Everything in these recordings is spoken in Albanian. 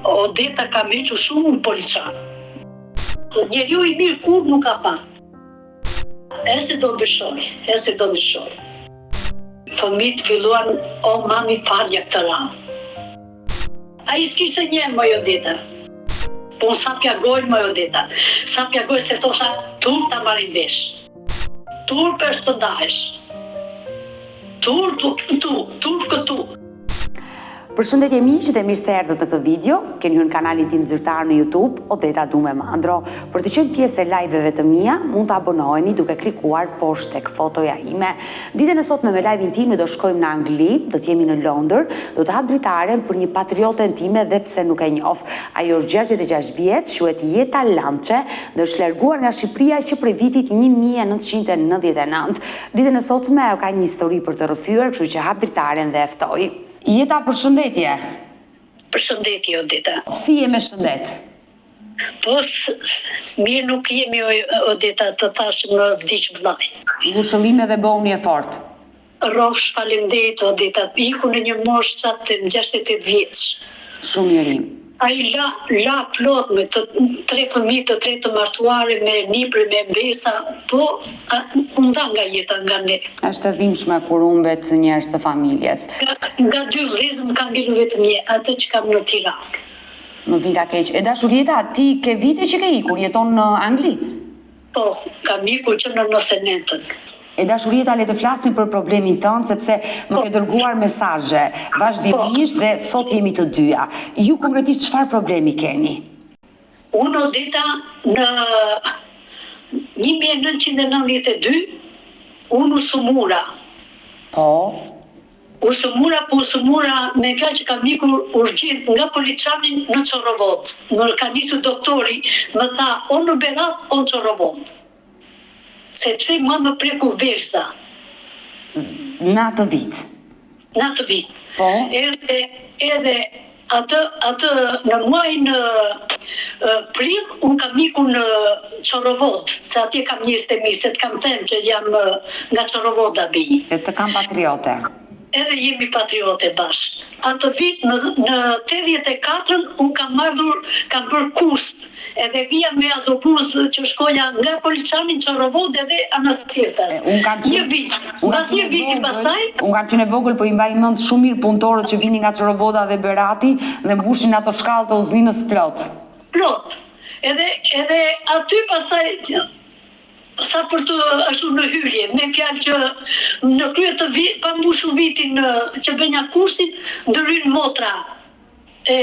Odeta ka mequr shumë në polican. Njeriu i mirë kur nuk ka pa. E se do ndryshoj. Fëmijët filluan, o mami falja këtë ramë. A i s'kishte njerë moj Odeta. Po unë sa pjagoj moj Odeta. Sa pjagoj se tosha tur ta marrin vesh. Tur për të ndahesh. Tur këtu. Përshëndetje miq dhe mirë se erdhët në këtë video. Keni hyrë në kanalin tim zyrtar në YouTube, Odeta Dume Mandro. Për të qenë pjesë e live-eve të mia, mund të abonoheni duke klikuar poshtë tek fotoja ime. Ditën e sotme me live-in tim do shkojmë në Angli, do të jemi në Londër, do të hap dritaren për një patrioten time dhe pse nuk e njoh. Ajo është 66 vjeç, quhet Jeta Lamçe, dhe është larguar nga Shqipëria që prej vitit 1999. Ditën e sotme ajo ka një histori për të rrëfyer, kështu që hap dritaren dhe e ftoj. Jeta, përshëndetje. Përshëndetje, Odeta. Si je me shëndet? Po, mirë nuk jemi, Odeta, të thashë më vdiq vllai. Ngushëllime dhe bëuni e fort. Rrofsh, faleminderit, Odeta. Iku në një moshë qatë 68 vjeç. Shumë i ri. Ai la plot me të 3 fëmijë, të 3 të martuare, me nipër, me mbesa, po nda nga jeta nga ne. Është e dhimbshme kur humbet njerëz të familjes. Nga 2 vëllezër më ka ngelur vetëm një, atë që kam në Tiranë. Më vjen ka keq. E dashur Jeta, ti ke vite që ke ikur, jeton në Angli? Po, kam ikur që në 99-ën. E dashur Jeta, le të flasim për problemin tënd sepse më ke dërguar mesazhe vazhdimisht dhe sot jemi të dyja. Ju konkretisht çfarë problemi keni? Unë, Odeta, në 1992 unë usumura. Po. Usumura me fjalë që kam ikur urgjent nga Poliçani në Çorovod. Më ka nisur doktori, më tha o në Berat, o në Çorovod. Sepse më preku verza. Në atë vit? Në atë vit. Po? Edhe atë në muajin prill, unë kam ikur në Çorovod, se atje kam njerëz të mi, se të kam thënë që jam nga Çorovoda bi. E të kam patriote. Edhe jemi patriote bashkë. Atë vit, në 84-ën, unë kam bërë kurs, edhe vija me autobus që shkoja nga Poliçani në Çorovod edhe Anasjeltas. Një vit. Pas një viti pastaj. Unë kam qenë e vogël, po i mbaj mend shumë mirë punëtorët që vinin nga Çorovoda dhe Berati dhe mbushin ato shkallë të uzinës plot. Plot. Edhe aty pastaj sa për të ashtu në hyrje, me fjalë që në krye të vit, pa mbushur vitin që bënja kursin, ndërhyn motra e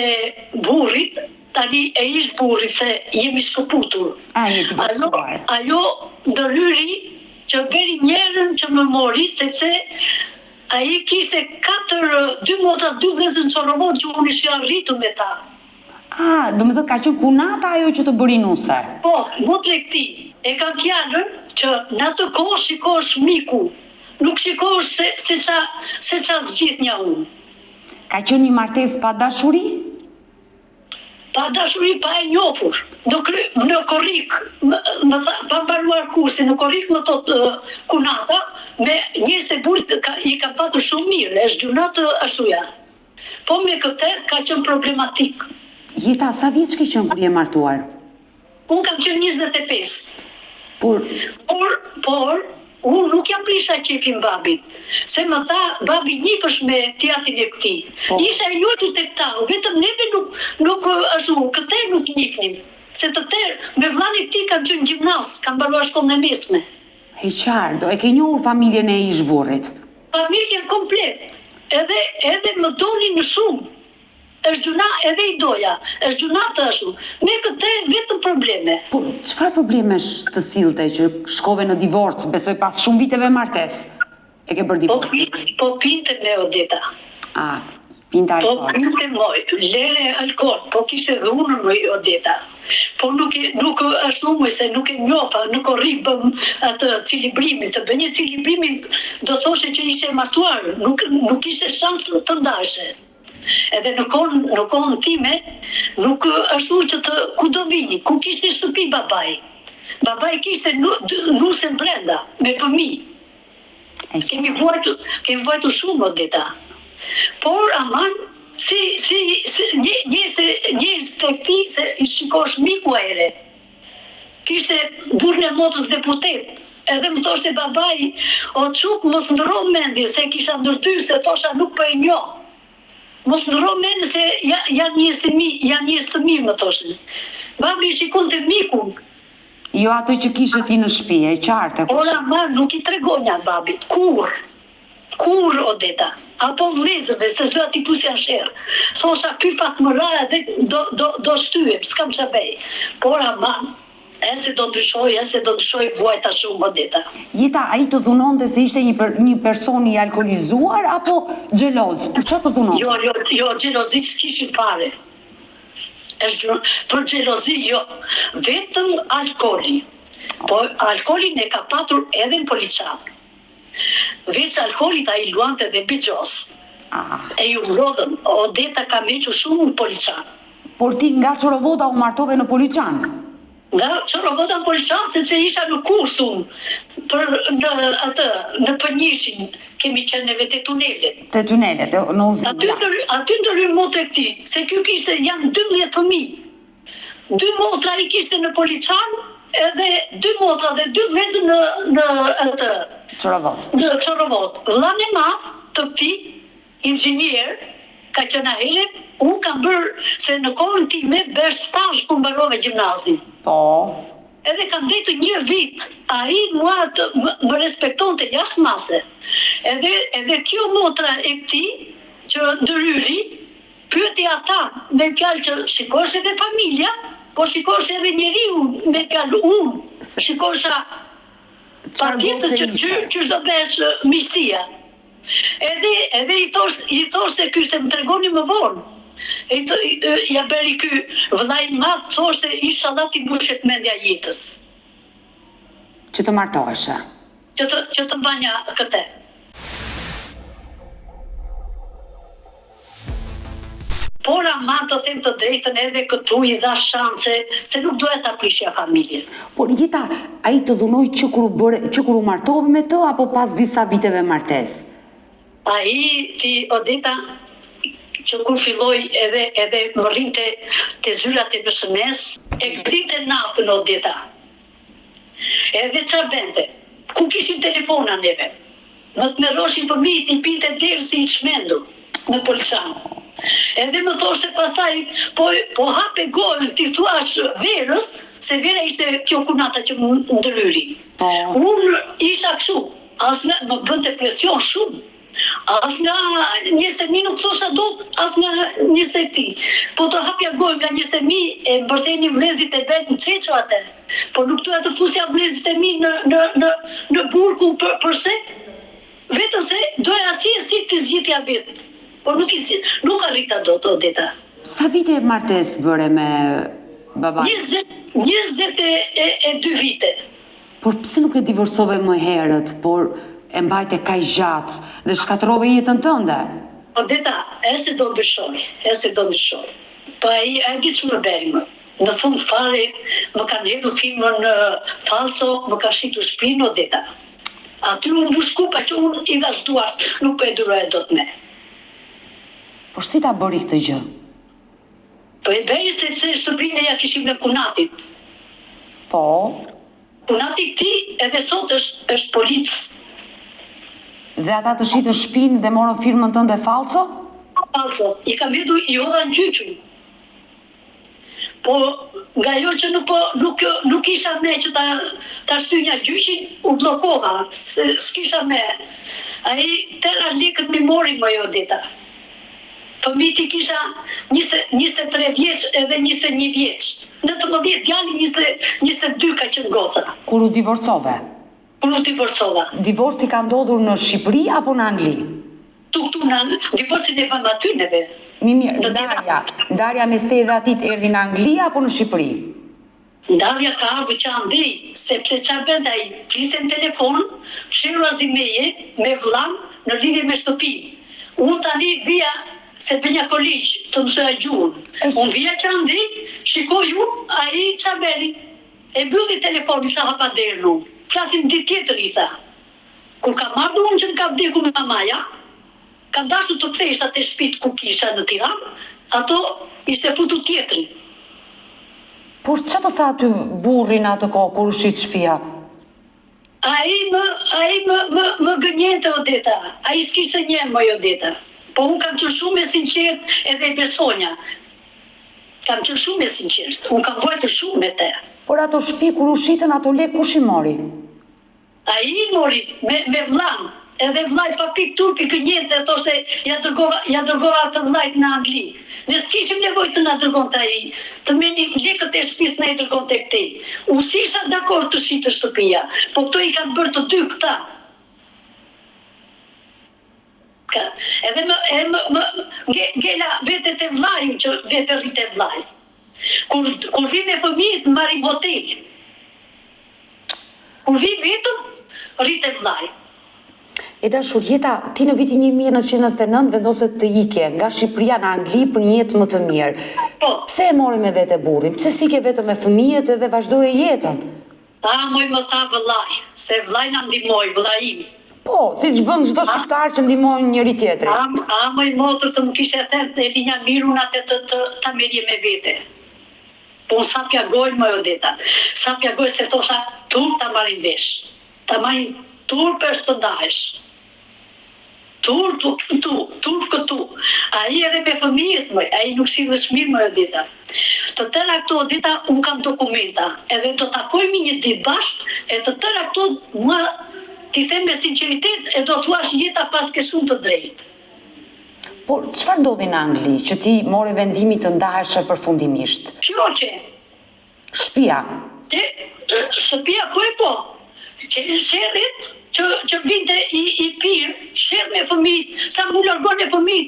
burrit, tani e ish burrit se jemi shkëputur. Ajo ndërhyri që bëri njerën që më mori, sepse ai kishte 2 motra, 2 vëllezër në Çorovod që unë isha arritur me ta. Do me thë ka qenë kunata ajo që të bëri nuse? Po, motre këti. E kam fjallën që në atë kohë shikosh miku, nuk shikosh se qa zgjith një unë. Ka qenë një martes pa dashuri? Pa dashuri, pa e njofur. Në korrik, pa mbaruar kursi, në korrik më thot kunata, me njës e burit i kam patur shumë mirë, e shgjunat ashuja. Po me këte ka qenë problematik. Jeta, sa vjeç ke qenë kur je martuar? Unë kam qenë 25. Por, unë nuk jam prisha qefin babit. Se më tha, babi njifësh me tjatin e këti. Isha e luajtur tek ta, vetëm neve nuk ashtu, këte nuk njifnim. Se të tërë, me vllani këti kam qenë gjimnas, kam mbaruar shkollën e mesme. E qartë, e ke njohur familjen e ish burrit? Familjen komplet. Edhe më doli në shumë. Është gjuna edhe i doja, është gjuna të ashtu. Me këte vetëm probleme. Po, çfarë problemesh të sillte që shkove në divorc, besoj pas shumë viteve martes? E ke bërë divorc? Po pinte me Odeta. Pinte alkohol. Po pinte moj, lere alkohol, po kishte dhunën me Odeta. Po nuk ashtu më se nuk e njofa, nuk korrik bëm atë cilibrimin, të bënje cilibrimin do thoshe që ishte martuar, nuk ishte shans të ndashe. Edhe në kohën time, nuk ashtu që ku do vini, ku kishte shtëpi babaj. Babaj kishte nusën brenda, me fëmijë. Kemi vuajtur shumë, Odeta. Por, aman, njës të këti se i shikosh miku ere. Kishte burën e motës deputet. Edhe më thoshte babai, o çuk mos ndërro mendje se kisha ndërty se thosha nuk po e njoh. Mos ndërro mendje se janë njerëz të mirë, më thoshin. Babi shikonte mikun. Jo atë që kishe ti në shtëpi, e qartë. Ora ma nuk i tregonja babit, kur Odeta, apo vlezëve, se s'doja t'i pusja në sherë. Thosha, ky fatmëra edhe do shtyem, s'kam që bej. Por ama, e se do ndryshoj vuajta shumë, Odeta. Jeta, a i të dhunonte se ishte një person i alkoholizuar, apo xheloz? Që të dhunonte? Jo, xhelozi s'kishin fare. Për xhelozi, jo. Vetëm alkooli. Po alkoolin e ka patur edhe në Poliçan. Veç alkoolit a i luante dhe bigjos. E ju mrodhën, Odeta ka mequr shumë në Poliçan. Por ti nga Çorovota u martove në Poliçan? Nga Çorovota në Poliçan, sepse isha në kurs unë, në Pënjishin, kemi qenë në vete tunelet. Te tunelet, në uzim. Aty ndërhyr motre këti, se kjo kishte janë 12 fëmijë. 2 motra i kishte në Poliçan, edhe 2 motra dhe 2 vezë në Çorovot. Në Çorovot. Vllani i madh të këtij, inxhinier, ka qenë hele, unë kam bërë, se në kohën time bëj stazh ku mbarova gjimnazin. Po. Edhe kam ndetur 1 vit, ai mua më respektonte jashtë mase. Edhe kjo motra e këtij, që ndërhyri, pyeti ata me fjalë që shikosh edhe familja, po shikosh edhe njeriu me fjalë unë. Shikosha patjetër që do bësh miqësia. Edhe i thoshte ky se më tregoni më vonë. Ja bëri ky vllai i madh thoshte inshallah ti mbushet mendja jetës. Që të martoheshe. Që të mbanja këtë. Por ama të them të drejtën edhe këtu i dha shanse, se nuk doja ta prishja familjen. Por Jeta, a i të dhunoj që kur u martove me të, apo pas disa viteve martes? Ti, Odeta, që kur filloj edhe më rrinte të zyrat e në shënes, e gdinte natën, Odeta. Edhe qa bente, ku kishin telefona neve, më të meroshin fëmijët i pinte derë si i shmendur në Poliçan. Edhe më thoshte pastaj, po hape gojën ti thuash Verës, se Vera ishte kjo kunata që më ndërhyri. Unë isha kështu, as nga më bënte presion shumë. As nga 20.000 nuk thosha dot, as nga 20.000. Po të hapja gojën nga 20.000 e mbërtheni vlezit e bërë në qeqo atë. Po nuk doja të fusja vlezit e mi në burku përse? Vetëm se doja si të zgjidhja vetë. Por nuk arrita dot, Odeta. Sa vite martes bëre me baba? 22 vite. Por pse nuk e divorcove më herët, por e mbajte kaq gjatë dhe shkatërrove jetën tënde? Odeta, e se do ndryshoj. Po ai di që më bëri më. Në fund fare, më kanë hedhur firmën falso, më ka shitur shtëpinë, Odeta. Aty unë mbush kupa që unë i dhash duart, nuk po e duroja dot me. Por si ta bëri këtë gjë? Po e bëri sepse shtëpinë ja kishim në kunatit. Po? Kunati ti edhe sot është polic. Dhe ata të shitën shtëpinë dhe morën firmën tënde falso? Falso. I kam hedhur i hodha në gjyqën. Po nga jo që nuk isha me që ta shtynja gjyqin, u blokova, s'kisha me. Ai tëra lekët mi mori më Odeta. Fëmijët i kisha 23 vjeç edhe 21 vjeç. 19 djali 22 ka qenë goca. Kur u divorcove? Kur u divorcova. Divorci ka ndodhur në Shqipëri apo në Angli? Këtu në divorcin e bëmë aty neve. Mirë, Ndarja mes te dhe atit erdhi në Angli apo në Shqipëri? Ndarja ka ardhur që andej, sepse çfarë bën ai? Fliste në telefon, fshiru azimeje me vllan në lidhje me shtëpinë. Unë tani vija se bënja kolegj të mësoja gjuhën. Unë vija që andej, shikoj unë, ai çfarë bëri? E mbylli telefoni sa hapa derën unë. Flasim ditë tjetër i tha. Kur ka marrë unë që më ka vdekur mamaja, kam dashur të kthesh atë shtëpitë ku kisha në Tiranë, ato ishte futu tjetri. Por çfarë të tha aty burri në atë kohë kur u shit shtëpia? Ai më gënjente Odeta, ai s'kishte njën më Odeta. Po unë kam qenë shumë e sinqert edhe e besonja. Kam qenë shumë e sinqert, unë kam bojtë shumë me te. Por ato shtëpi kur u shitën ato lek kush i mori? Ai i mori me vllain, edhe vllai pa pik turpi gënjente, thoshte ja dërgova të vllait në Angli. Ne s'kishim nevojë të na dërgonte ai, të merrnim lekët e shtëpisë na i dërgonte këtej. U s'isha dakord të shitë shtëpia, po këto i kanë bërë të dy këta. Edhe më ngela vetet e vllajut që vetë rrit e vllai. Kur vi me fëmijët marrim hotel. Kur vi vetëm rrit e vllai. E dashur, Jeta, ti në vitin 1999 vendoset të ikje nga Shqipëria në Angli për një jetë më të mirë. Po. Pse e mori me vete burrin? Pse s'ike vetëm me fëmijët edhe vazhdoi jetën? Moj më tha vllai, se vllai na ndihmoi, vllai im. Po, siç bën çdo shqiptar që ndihmojnë njëri tjetrin. Moj motër të më kishte thënë e linja mirun atë ta merje me vete. Po unë sa pjagoj më Odeta, sa pjagoj se thosha turp ta marrin vesh. Ta marrin turp është të ndahesh. Turp këtu. Ai edhe me fëmijët më, ai nuk sillesh mirë më Odeta. Të tëra këto Odeta unë kam dokumenta, edhe do takojmë një ditë bashkë, e të tëra këto më ti them me sinqeritet e do thuash Jeta pas ke shumë të drejtë. Por çfarë ndodhi në Angli që ti mori vendimin të ndahesh përfundimisht? Kjo që? Shtëpia. Shtëpia po. Që sherrit që vinte i pirë, sherr me fëmijët, sa mu largon e fëmijët,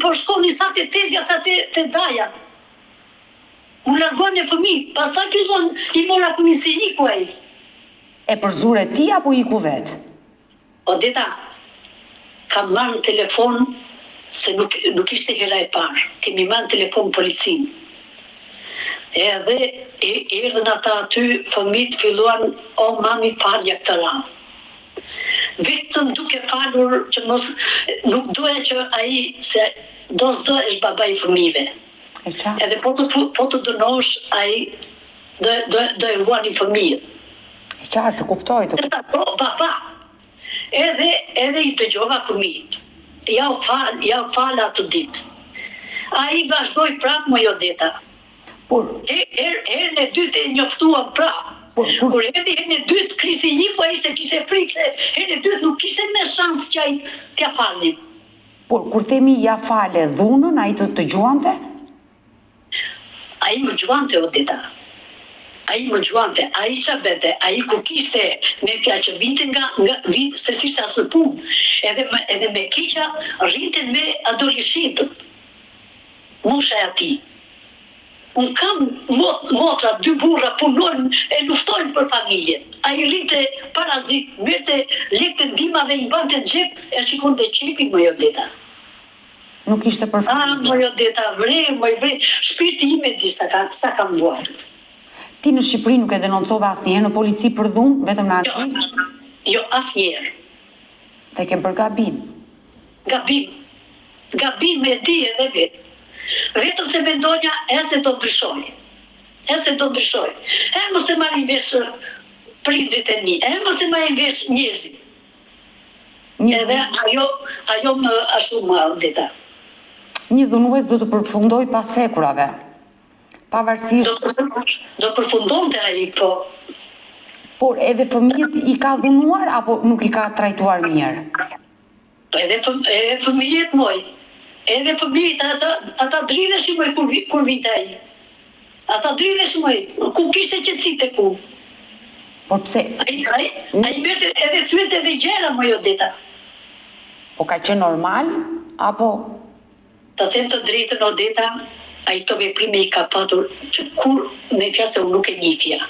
po shkoni sa të tezja, sa të daja. Mu largon e fëmijët, pastaj fillon i mora fëmijët se iku ai. E përzure ti apo iku vetë? Odeta, kam marrë në telefon, se nuk ishte hera e parë, kemi marrë në telefon policinë. Edhe erdhën ata aty, fëmijët filluan, o mami falja këtë ranë. Vetëm duke falur që mos nuk doja që ai se do s'do është baba i fëmijëve. Edhe po të dënosh ai do e vuanin fëmijët. E qartë, të kuptoj. Po, baba. Edhe i dëgjova fëmijët. Ja u fal atë ditë. Ai vazhdoi prapë më Odeta. Herën e dytë e njoftuam prapë. Kur erdi herën e dytë, krisi iku ai se kishte frikë, se herën e dytë nuk kishte me shans që ai t'ja falnim. Por kur themi ja fale dhunën, ai të gjuante? Ai më gjuante Odeta. Ai qa bete, ai ku kishte me pja që vinte nga se s'ishte as në punë, edhe me keqa rrinte me adoleshentët. Mosha e ati. Unë kam motra, 2 burra punojnë e luftojnë për familjen. Ai rrinte parazit, merte lekë ndihmave i mbante në xhep e shikonte çepin më Odeta. Nuk ishte për familjen. Më Odeta, vre, shpirti im e di sa kam vuajtur. Ti në Shqipëri nuk e denoncove asnjëherë në polici për dhunë, vetëm në Angli? Jo, asnjëherë. Dhe ke bërë gabim? Gabim e di edhe vetë. Vetëm se mendonja e se do ndryshoj. Mos e marrin vesh prindrit e mi, mos e marrin vesh njerëzit. Edhe ajo më ashtu më Odeta. Një dhunues do të përfundoj pas sekurave. Pavarësisht. Do përfundonte ai, po. Por edhe fëmijët i ka dhunuar apo nuk i ka trajtuar mirë? Po edhe fëmijët moj. Edhe fëmijët, ata dridheshin moj kur vinte ai. Ata dridheshin moj, ku kishte qetësi te ku. Por pse? Ai merte edhe thyet edhe gjëra moj Odeta. Po ka qenë normal apo? Të them të drejtën Odeta, ai to veprime i ka patur që kur me fjalë se unë nuk e njihja.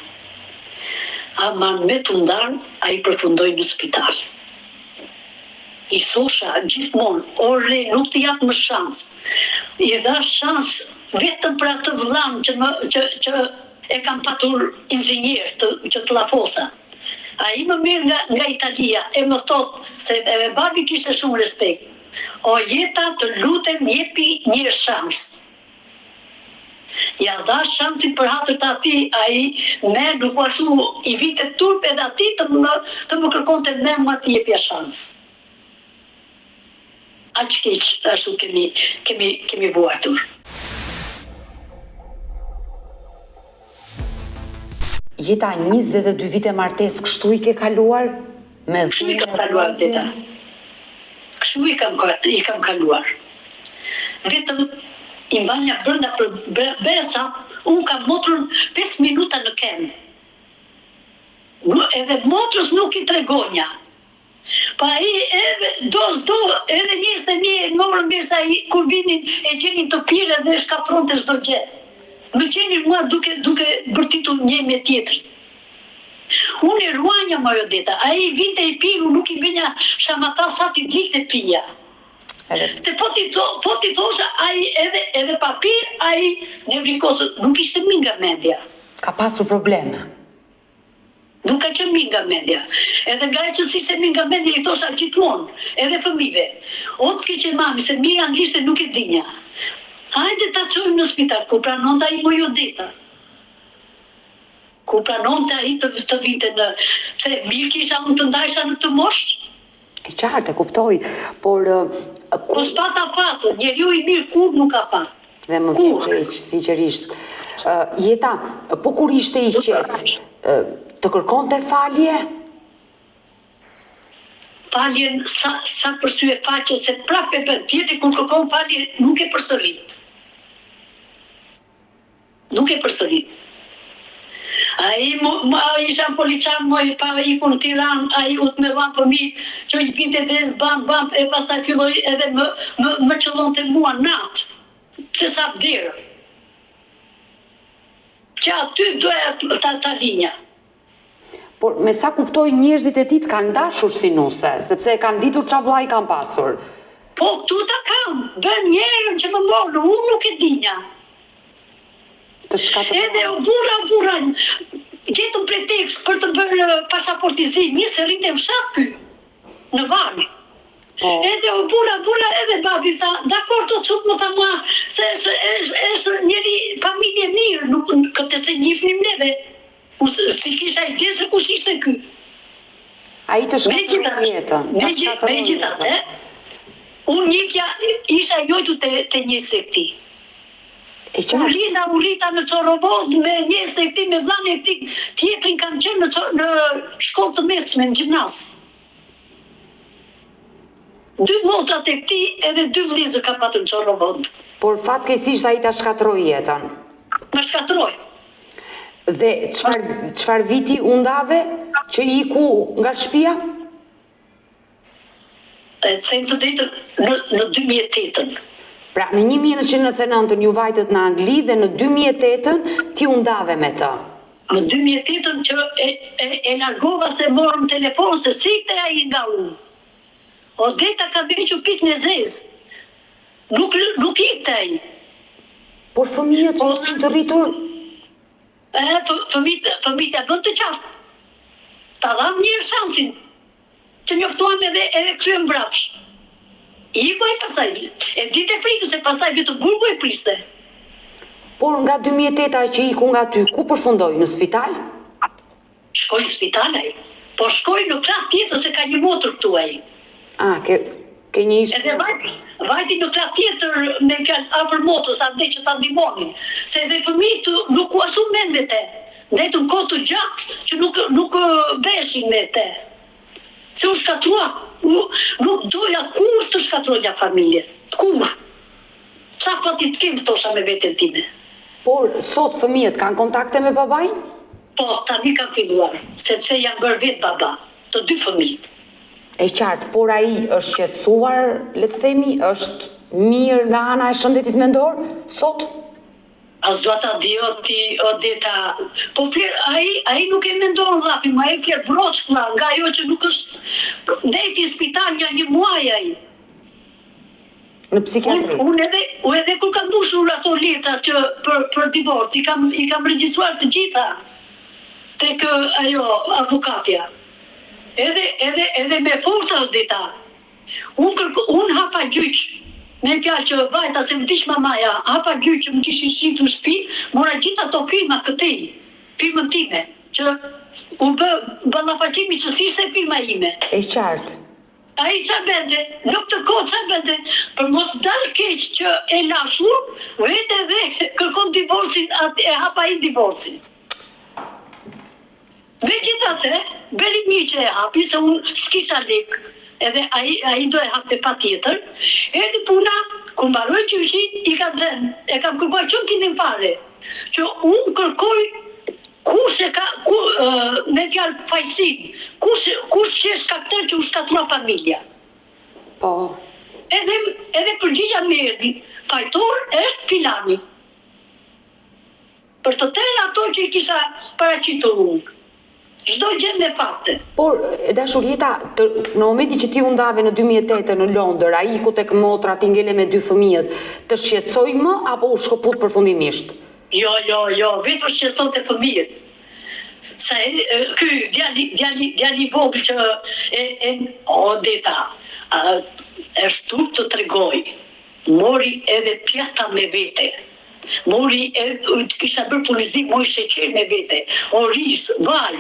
Ama me të ndarë, ai përfundoi në spital. I thosha gjithmonë, ore, nuk t'i jap më shans. I dha shans vetëm për atë vllan që e kam patur inxhinier që të llafosa. Ai më merr nga Italia e më thot se edhe babi kishte shumë respekt. O jeta, të lutem jepi një shans. Ja dha shansin për hatër të ati, ai me nuk ashtu i vitet turp edhe ati të më kërkonte me ma t'i jepja shans. Aq keq ashtu kemi vuajtur. Jeta 22 vite martes, kështu i ke kaluar? Kështu i kam kaluar, Deta. Kështu i kam kaluar. Vetëm i mbanja brenda për besa, unë kam motrën 5 minuta në kemë. Edhe motrës nuk i tregonja. Pa i edhe edhe njësë e mje më orën besa i kur vinin e gjenin të pire dhe shkatron të shdo gje. Më gjenin mua duke bërtitur një me tjetëri. Unë e ruanja më Deta, a i vinte i piru nuk i bënja shamata sa ti dilte pija. Se po ti thosha, edhe papir, nevrikosët, nuk ishte mi nga mendja. Ka pasur probleme? Nuk ka qenë mi nga mendja. Edhe nga e që si ishte mi nga mendja, i thosha gjithmonë, edhe fëmive. O të ke qenë mami, se mirë anglisht nuk e dinja. Hajde ta qojmë në spital, ku pranon të i mojo Deta. Ku pranon të i të vinte në... Se mirë kisha unë të ndajsha në të moshë. E qartë, e kuptoj, por... Po s'pata fatë, njeriu i mirë kur nuk ka fatë. Dhe më keq, sinqerisht. Jeta, po kur ishte i qetë, të kërkonte falje? Faljen sa përsye faqe, se prapë për tjetër kur kërkon falje nuk e përsërit. Nuk e përsërit. A i isha polican, më i pa ikur në Tiran, a i u të me vanë fëmi, që i pinte des, bam, e pastaj filloj edhe më qëllon të mua natë, se sa vderë. Që aty doja ta linja. Por me sa kuptoj njerëzit e ti të kanë dashur si nuse, sepse e kanë ditur qa vllai kanë pasur. Po, tu ta kam, bën njerën që më morë, unë nuk e dinja. Edhe o burra, gjetëm pretekst për të bërë pasaportizimi, se rrinte në fshat ky, në Varë. Edhe o burra, edhe babi tha, dakor të qëtë më tha mua, se është njeri familje mirë, nuk këtë se njifnim neve, si kisha i tjesë kush ishte ky. A i të shkatërën jetën. Me gjithat, unë njifja isha jojtu të njësë e këti. Urita në Qorovod me njësë e këti, me vlani e këti, tjetrin kam qenë në shkollë të mesme, në gjimnas. 2 motrat e këti edhe 2 vlizë ka patë në Qorovod. Por fatkeqësisht ai ta shkatroi jetën. Ma shkatroi. Dhe çfar viti u ndave që iku nga shtëpia? E them të drejtën në 2008-ën. Pra, në 1999 ju vajtët në Angli dhe në 2008 ti u ndave me të. Në 2008 që e largova se morëm telefon se si të ai nga unë. O Deta ka bequ pik në zezë. Nuk i të ai. Por fëmijët që ishin të rritur? Fëmijët e bën të qartë. Ta dham një shansin. Që njoftuan edhe kthyen mbrapsh. Iko e pasaj, e ditë e frikë se pasaj vetë burgu e priste. Por nga 2008 që iku nga ty, ku përfundoj, në spital? Shkoj në spital ai, po shkoj në kratë tjetër se ka një motër këtu ai. Ke një ishtë... Edhe vajti në kratë tjetër me fjallë afër motës, ande që ta ndihmonin, se edhe fëmijët nuk u ashtu men me te, ndajtë në kohë të gjatë që nuk beshin me te. Se u shkatrua, nuk doja kur të shkatronja familje. Kur? Qa pa ti të kemë tosha me vetën time. Por, sot fëmijët kanë kontakte me babajnë? Po, tani kanë filluar, sepse janë bërë vetë baba, të 2 fëmijët. E qartë, por ai është qetësuar, le të themi, është mirë nga ana e shëndetit mendor, sot? As do ta di o Deta, po flet, ai nuk e mendon dhafi, ma e flet broçkla, nga ajo që nuk është deti spital nga 1 muaj ai. Në psikiatri? Unë edhe kur kam mbushur ato letra që për divorc, i kam regjistruar të gjitha tek ajo avukatja. Edhe me forta o Deta. Unë hapa gjyq, me fjalë që vajta se më dish mamaja, hapa gjyq që më kishin shitur shtëpi, mora gjithë ato filma këtej, filmën time, që u bë ballafaqimi që si ishte filma ime. E qartë. A i qa bende, në këtë kohë qa bende, për mos dalë keq që e lashur, vete dhe kërkon divorcin, e hapa i divorcin. Megjithatë, Belimi që e hapi, se unë s'kisha lek, edhe a i do e hapte pa tjetër, erdi puna, kur mbaroj gjyqi, i kam thënë, e kam kërkuar që në fillim fare, që unë kërkoj kush e ka, me fjalë fajsin, kush që e shkakton që u shkatrua familja. Po. Edhe përgjigja më erdhi, fajtor është filani. Për të tërë ato që i kisha paraqitur unë. Çdo gjë me fakte. Por, dashur Jeta, në momentin që ti u ndave në 2008 në Londër, ai iku tek motra, ti ngele me 2 fëmijët, të shqetësoi më apo u shkëput përfundimisht? Jo, vetë shqetësonte fëmijët. Sa ky djali vogël që Deta, është turp të tregoj. Mori edhe pjata me vete. Kisha bërë furnizim, moj sheqer me vete, oris, vaj.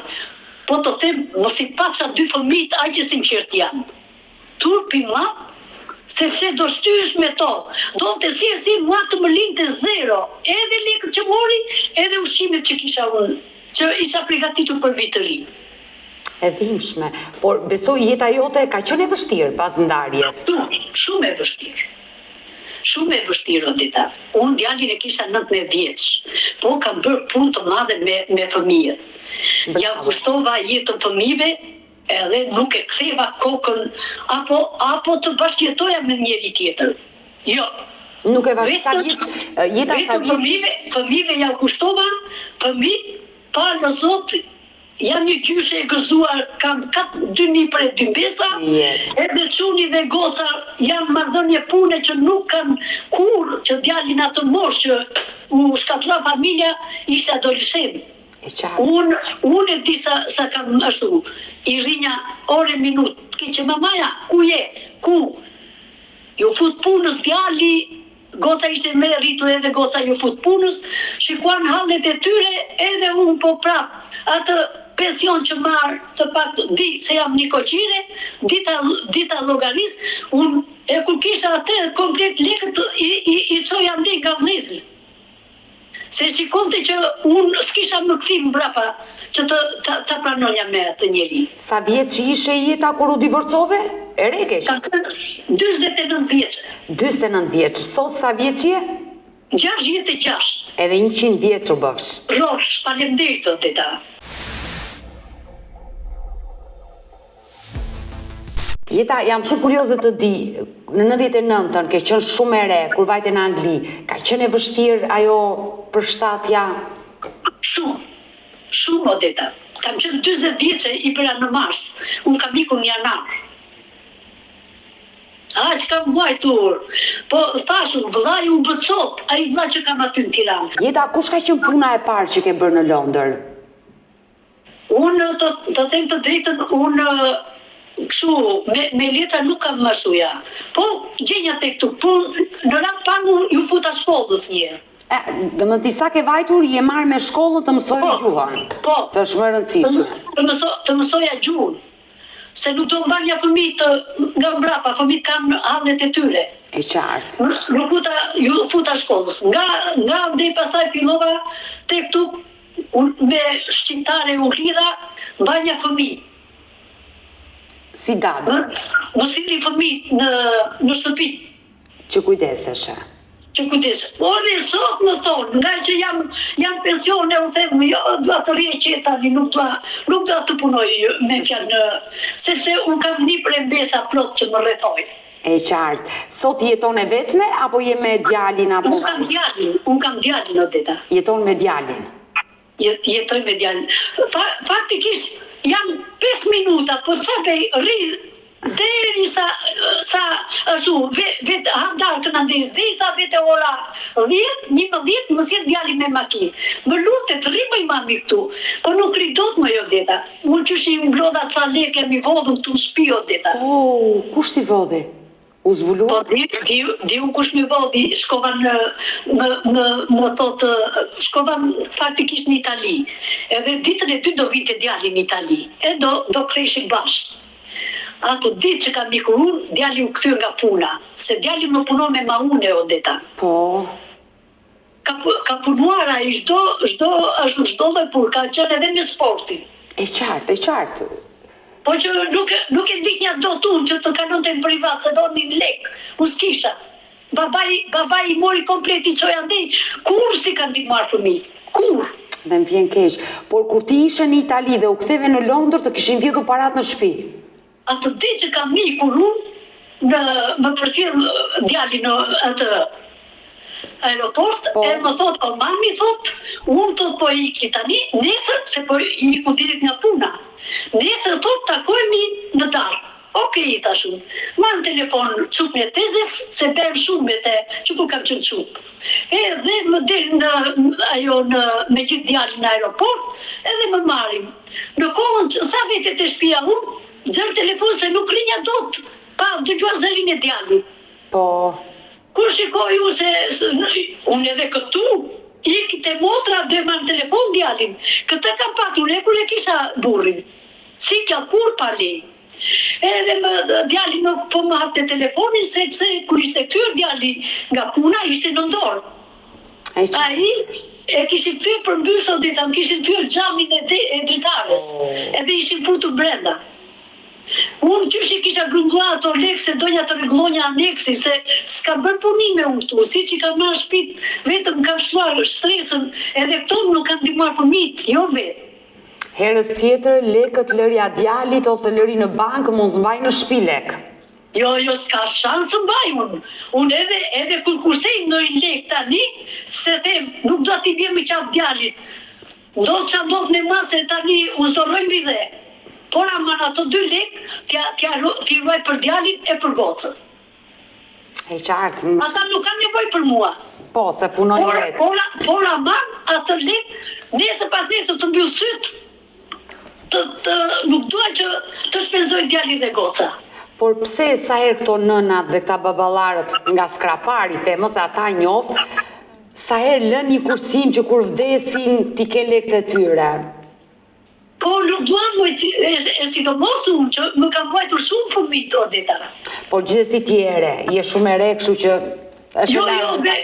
Po të them, mos i paça 2 fëmijët, aq që sinqert jam. Turpi madh, sepse do shtyesh me to. Do të si mua të më linte zero. Edhe lekët që mori, edhe ushqimet që kisha unë, që isha përgatitur për vit të ri. E dhimshme, por besoj jeta jote ka qenë e vështirë pas ndarjes. Shumë e vështirë. Shumë e vështirë, Odita. Unë djalin e kisha 19 vjeç, po kam bërë punë të madhe me fëmijët. Ja kushtova jetën fëmijëve, edhe nuk e ktheva kokën, apo të bashkëjetoja me njëri tjetër. Jo. Nuk e vazhdo jeta fëmijëve ja kushtova, fëmijët, falë Zot, jam një gjyshe e gëzuar, kam 2 nipër e 2 mbesa, edhe çuni dhe goca janë marrëdhënie pune që nuk kanë kur, që djalin atë moshë që u shkatrua familja, ishte adoleshent. Unë e di sa kam ashtu, i rrinja ore minut, që mamaja, ku je? Ku? Ju fut punës djali, goca ishte me rritur edhe goca ju fut punës, shikuan hallet e tyre, edhe unë po prap, atë pension që marr të pak di se jam një koqire, dita llogaris, unë e kur kisha atë komplet lekët i çoja ndej nga vëllezri. Se shikonte që unë s'kisha më kthim mbrapa që ta pranonja me atë njeri. Sa vjeç ishe Jeta kur u divorcove? E rekesh? Ka qenë 49 vjeç. 49 vjeç. Sot sa vjeç je? 66. Edhe 100 vjeç u bëfsh. Rrofsh, faleminderit Odita. Jeta, jam shumë kurioze të di, në 99-ën ke qenë shumë e re, kur vajte në Angli, ka qenë e vështirë ajo përshtatja? Shumë Odeta. Kam qenë 40 vjeçe i bëra në mars, unë kam ikur në janar. Që kam vajtur, po thashun, vëllai u bë cop, ai vëlla që kam aty në Tiranë. Jeta, kush ka qenë puna e parë që ke bërë në Londër? Unë të them të drejtën, unë kështu, me letra nuk kam mashuja. Po, gjenja tek këtu, po në ratë parë ju futa shkollës një. Dhe më disa ke vajtur, je marrë me shkollën të mësojë gjuhën. Po. Së është më rëndësishme. Të mësoja gjuhën. Se nuk do mbanja fëmijët nga mbrapa, fëmijët kanë hallet e tyre. E qartë. Ju futa shkollës. Nga ndej pastaj fillova tek këtu me shqiptare u lidha, mbanja fëmijë. Si dadë? Më sillni fëmijët në shtëpi. Që kujdeseshe? Që kujdes. Po dhe sot më thonë, nga që jam pensione, u them, jo, dua të rrie qetani, nuk dua të punoj me fjalë, sepse unë kam një prembesa plot që më rrethoj. E qartë. Sot jeton e vetme, apo je me djalin? Unë kam djalin, Odeta. Jeton me djalin? Jetoj me djalin. Faktikisht, jam 5 minuta, po çapej rri Deri sa ashtu, vetë handarkën andes, deri sa vete ora 10, 11, më sjell djali me makinë. Më lutet, rrimoj mami këtu, po nuk ri dot më Odeta. Unë qysh i mblodha ca lekë, mi vodhën këtu në shtëpi Odeta. Kush ti vodhi? U zvulu? Po di unë kush mi vodhi, shkova më thotë, shkova faktikisht në Itali. Edhe ditën e 2 do vinte djali në Itali. E do ktheheshin bashkë. Atë ditë që kam ikur unë, djali u kthye nga puna. Se djali më punon me maune, Odeta. Po. Ka punuar ai çdo lloj punë, ka qenë edhe me sportin. E qartë. Po që nuk e ndihnja dot unë që të kalonte në privat, se do një lek, unë s'kisha. Babai i mori komplet i qoj andej, kur si kanë ndihmuar fëmijë, kur? Dhe më vjen keq, por kur ti ishe në Itali dhe u ktheve në Londër të kishin vjedhur parat në shtëpi. Atë ditë që kam ikur unë, më përcjell djali në atë aeroport, e më thot, o mami thot, unë thot po iki tani, nesër, se po iku direkt nga puna. Nesër thot takohemi në darkë. Okej, tash unë. Marrë telefon çupin e tezes, se bëm shumë me te, që kur kam qenë çup. Edhe më del me gjithë djalin në aeroport, edhe më marrin. Në kohën sa vete të shtëpia unë, zër telefon se nuk rinja dot, pa dëgjuar zërin e djalit. Po. Kur shikoj u se unë edhe këtu, iki te motra dhe ma në telefon djalin. Këtë kam patur, e kur e kisha burrin. Si kja kur pali. Edhe djali nuk po më hapte telefonin, sepse kur ishte kthyer djali nga puna, ishte në dorë. Ai e kishin kthyer për mbysë Odeta, më kishin kthyer xhamin e dritares. Edhe ishin futur brenda. Unë qysh i kisha grumbullar ato lekë se doja të rregullonja aneksi, se s'ka bërë punime unë këtu, si që ka marrë shtëpit, vetëm ka shtuar stresën, edhe këto nuk kanë ndihmuar fëmijët, jo vetë. Herës tjetër, lekët lëria djalit ose lëri në bankë, mos mbaj në shtëpi lekë. Jo, s'ka shans të mbaj unë. Unë edhe kur kursej ndonjë lekë tani, se them, nuk do t'i bje me qafë djalit. Ndodh që ndodh me masë e tani u zdorojmë bide. Por aman ato 2 lekë, t'i ruaj për djalin e për gocën. E qartë. Ata nuk kanë nevojë për mua. Po, se punoj vetë. Por aman atë lekë, nesër pas nesër të mbyll syt, nuk dua që të shpenzoj djalin dhe goca. Por pse sa herë këto nënat dhe këta baballarët nga skrapari, themës, ata njoft, sa herë lën një kursim që kur vdesin t'i ke lekët e tyre? Po nuk duam e sidomos unë që më kam vajtur shumë fëmijë Odeta. Po gjithsesi tjere, je shumë e re, kështu që është Jo,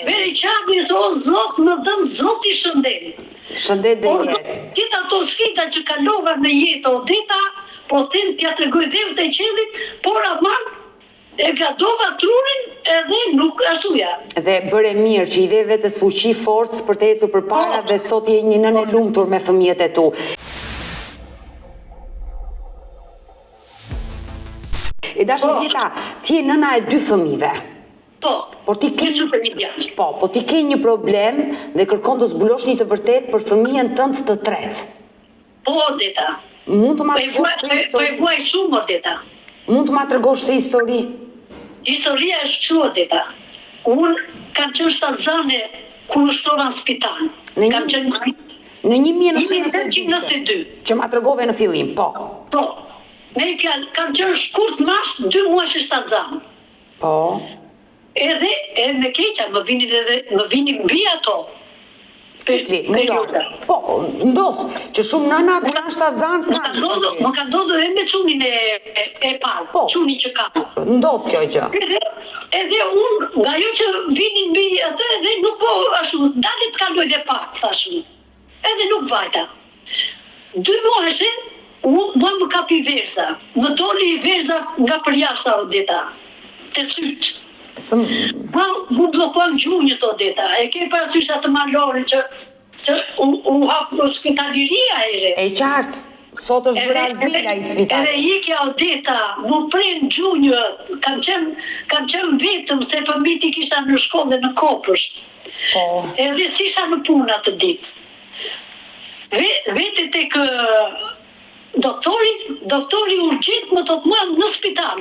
veri qafis, o Zot, më dhënë Zot i shëndet. Shëndet dhe jetë. Gjithë ato sfida që kalova në jetë Odeta, po them t'ja tregoj dheu të qellit, por aman e gradova trurin edhe nuk ashtuja. Dhe bëre mirë që i dhe vetes fuqi forcë për të ecur përpara dhe sot je një nënë e lumtur me fëmijët e tu. E dashur Vjeta, ti je nëna e 2 fëmijëve. Po, por ti ke një problem dhe kërkon të zbulosh një të vërtet për fëmijën tënd të tretë. Po, Odeta. Mund të ma Po e vuaj shumë, Odeta. Mund të ma tregosh të histori? Historia është që, Odeta. Unë kam qenë shtatzane kur u shtrova në spital. Kam qenë në 1992. Që ma tregove në fillim, po. Po. Me i fjalë, kam qenë shkurt masht 2 muaj shtatzane. Po. Edhe me keqa, më vinin mbi ato. Po, ndodh, që shumë nëna kur janë shtatzan kanë. Më ka ndodhur edhe me çunin e parë, çunin që ka. Ndodh kjo gjë. Edhe unë, nga jo që vinin mbi atë, edhe nuk po ashtu, dalet kaloj dhe pak, thash unë. Edhe nuk vajta. 2 muajshe, mua më kapi verza. Më doli verza nga përjashta Odeta, te syt. Mu blokon gjunjët Odeta, e ke parasysh atë malorin që u hapë spitaliria ere. E qartë, sot është Brazila i spitali. Edhe ikja Odeta, mu pren gjunjët, kam qenë vetëm se fëmijët i kisha në shkollë dhe në Kopësht. Edhe si isha në punë atë ditë. Vete tek doktori urgjent më thot mua në spital.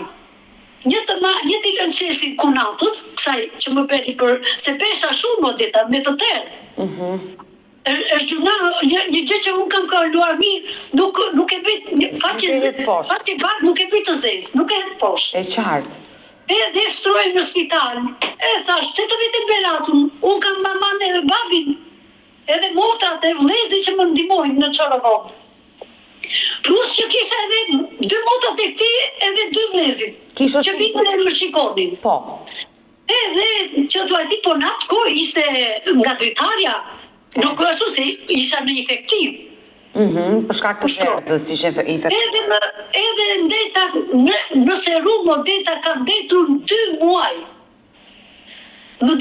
Një t'i lënqesin kunatës, kësaj që më bëri se pesha shumë o dita, me të terë. Është një gjë që unë kam kaluar mirë, nuk e bëjt, faqe bardh nuk e bëjt të zezë, nuk e hedh poshtë. E qartë. Edhe shtrojnë në spital, thash, të vete beratun, unë kam maman edhe babin, edhe motrat e vlezi që më ndimojnë në Çorovod. Plus që kisha edhe 2 motrat e këti, edhe 2 vlezit, që vinë e më shikonin. Po. Edhe që të ati, po në atë kohë ishte nga dritarja, nuk ashtu se isha në efektiv. Për shkak të zezës ishe efektiv. Edhe ndeta, në serum o deta ka ndetur 2 muaj. Më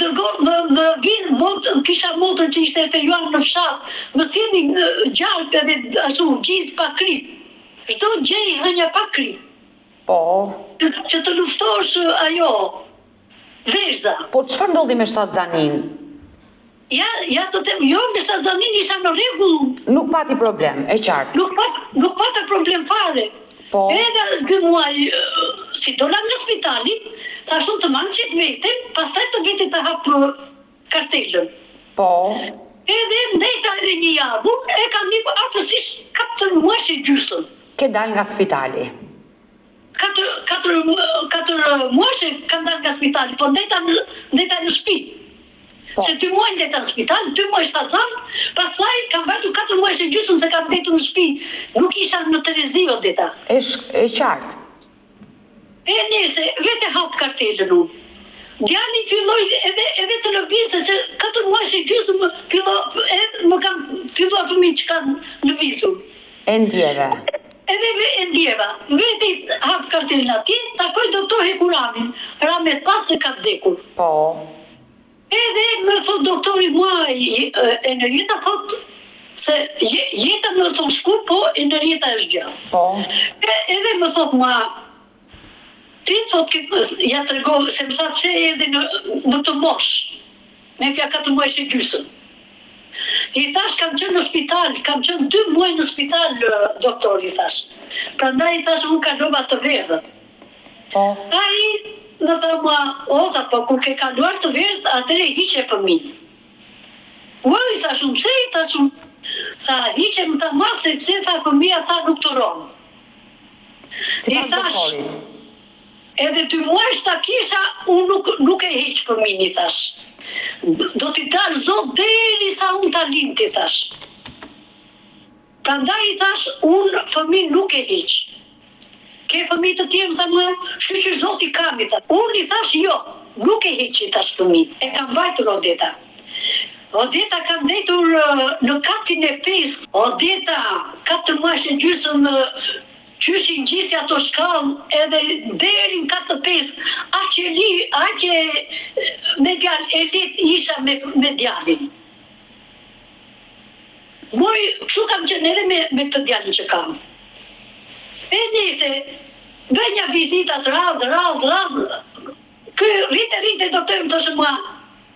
vinë, kisha motër që ishte e fejuar në fshat, më sjellin gjalp edhe ashtu gjizë pa krip. Çdo gjë hënja pa krip. Po. Që të luftosh ajo, vezza. Po çfarë ndodhi me shtatzanin? Ja të them, jo me shtatzanin isha në rregull. Nuk pati problem, e qartë. Nuk pata problem fare. Po. Edhe 2 muaj, si dola nga spitali, thashun të manë qëtë vetën, pastaj të vetë të hapë kartelën. Po. Edhe ndeta edhe një javë, e kam një aftësisht 4 muaj që gjysën. Ke dal nga spitali? 4 muaj që kam dal nga spitali, po ndeta në shtëpi. Se 2 muaj ndeta në spital, 2 muaj shtatzan, pastaj kam vajtur 4 muaj që gjysëm se kam ndetur në shtëpi. Nuk isha në Terezi o deta. E qartë. E nese, vete hap kartelën unë. Djali filloj edhe të lëvizë, që 4 muaj që gjysëm më kam filluar fëmijë që kanë lëvizur. E ndjeve. Edhe e ndjeva. Vete hap kartelën atje, takoj doktor Hekuranin. Ramet pas se ka vdekur. Po. Edhe më thot doktori mua, Enerjeta thot, se jeta më thon shku, po Enerjeta është gjë. Po. Edhe më thot mua, ti thot, ja të rego, se më thot pse erdhi në të mosh, me fja 4 muaj që gjysën. I thash, kam qenë në spital, kam qenë 2 muaj në spital, doktori, i thash. Prandaj i thash, unë kalova të verdhët. Po. Ai më tha mua, po kur ke kaluar të verdh, atëre hiqe fëmijë. I thashun, pse i thashun? Sa hiqe më tha ma, se pse tha fëmija, tha nuk të ronë. Si pas doktorit? Edhe 2 muaj shta kisha, unë nuk e hiq fëmijën, i thash. Do t'i dalë zot deri sa unë t'a lind, i thash. Prandaj i thash, unë fëmijën nuk e hiq. Ke fëmijë të tjerë, më tha mua, shqyqyr zoti kam, i thash. Unë i thash, jo, nuk e hiq, i thash fëmijë. E kam bajtur Odeta. Odeta kam ndetur në katin e 5. Odeta, 4 muaj që gjysëm, qyshin gjisi ato shkallë, edhe deri në 4-5, aqe me fjalë e let isha me djalin. Moj, kështu kam qenë edhe me të djalin që kam. E nese, bëj një vizitat radhë, kë rrite doktor më të shëmua,